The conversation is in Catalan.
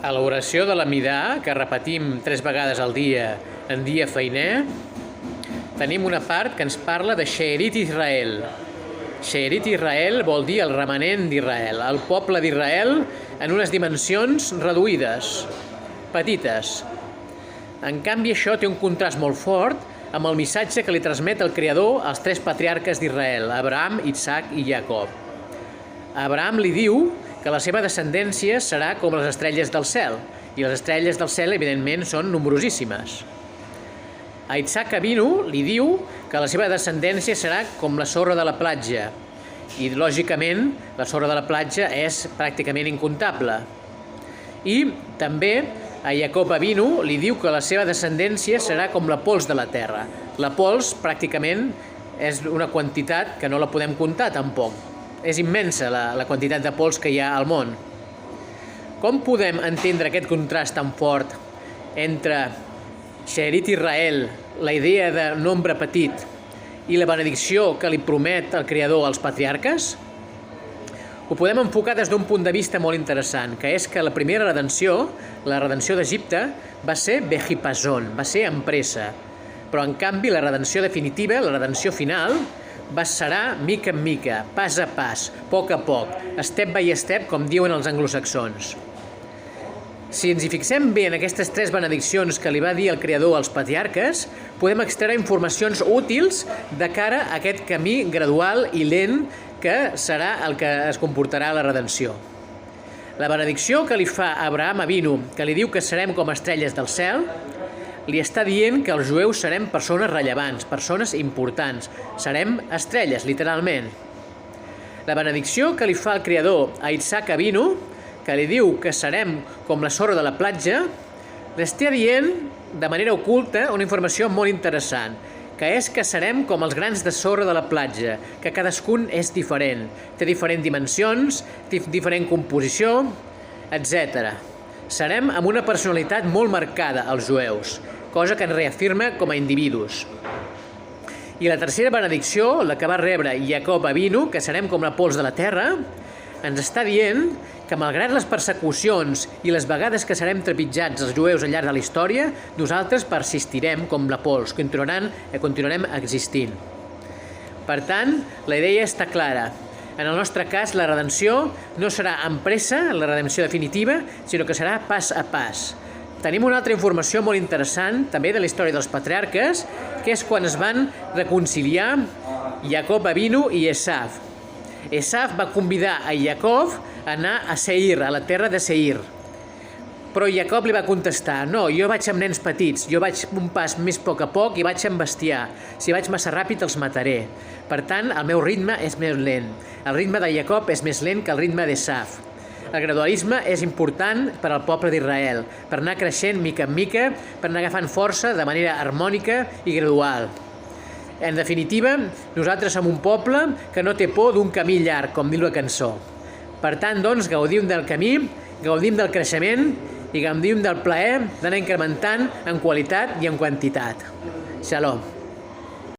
A l'oració de l'Amidà, que repetim 3 vegades al dia en dia feiner, tenim una part que ens parla de Sheerit Israel. Sheerit Israel vol dir el remanent d'Israel, el poble d'Israel en unes dimensions reduïdes, petites. En canvi, això té un contrast molt fort amb el missatge que li transmet el Creador als 3 patriarques d'Israel, Abraham, Isaac i Jacob. Abraham li diu que la seva descendència serà com les estrelles del cel, i les estrelles del cel, evidentment, són nombrosíssimes. A Isaac Avinu li diu que la seva descendència serà com la sorra de la platja, i, lògicament, la sorra de la platja és pràcticament incontable. I també a Jacob Avinu li diu que la seva descendència serà com la pols de la terra. La pols, pràcticament, és una quantitat que no la podem comptar, tampoc. És immensa la quantitat de pols que hi ha al món. Com podem entendre aquest contrast tan fort entre Sheerit Israel, la idea de nombre petit, i la benedicció que li promet el Creador als patriarques? Ho podem enfocar des d'un punt de vista molt interessant, que és que la primera redenció, la redenció d'Egipte, va ser behipazon, va ser amb pressa. Però, en canvi, la redenció definitiva, la redenció final, serà mica en mica, pas a pas, a poc, step by step, com diuen els anglosaxons. Si ens hi fixem bé en aquestes 3 benediccions que li va dir el Creador als patriarques, podem extreure informacions útils de cara a aquest camí gradual i lent que serà el que es comportarà la redenció. La benedicció que li fa Abraham Avinu, que li diu que serem com estrelles del cel, li està dient que els jueus serem persones rellevants, persones importants. Serem estrelles, literalment. La benedicció que li fa el Creador a Isaac Avinu, que li diu que serem com la sorra de la platja, li està dient, de manera oculta, una informació molt interessant, que és que serem com els grans de sorra de la platja, que cadascun és diferent, té diferents dimensions, diferent composició, etc. Serem amb una personalitat molt marcada, els jueus, cosa que ens reafirma com a individus. I la tercera benedicció, la que va rebre Jacob Avinu, que serem com la pols de la terra, ens està dient que, malgrat les persecucions i les vegades que serem trepitjats els jueus al llarg de la història, nosaltres persistirem com la pols, continuarem existint. Per tant, la idea està clara. En el nostre cas, la redenció no serà amb pressa, la redenció definitiva, sinó que serà pas a pas. Tenim una altra informació molt interessant, també de la història dels patriarques, que és quan es van reconciliar Jacob Avinu i Esaf. Esaf va convidar a Jacob a anar a Seir, a la terra de Seir. Però Jacob li va contestar: no, jo vaig amb nens petits, jo vaig un pas més a poc i vaig amb bestiar. Si vaig massa ràpid els mataré. Per tant, el meu ritme és més lent. El ritme de Jacob és més lent que el ritme d'Esaf. El gradualisme és important per al poble d'Israel, per anar creixent mica en mica, per anar agafant força de manera harmònica i gradual. En definitiva, nosaltres som un poble que no té por d'un camí llarg, com diu la cançó. Per tant, doncs, gaudim del camí, gaudim del creixement i gaudim del plaer d'anar incrementant en qualitat i en quantitat. Shalom.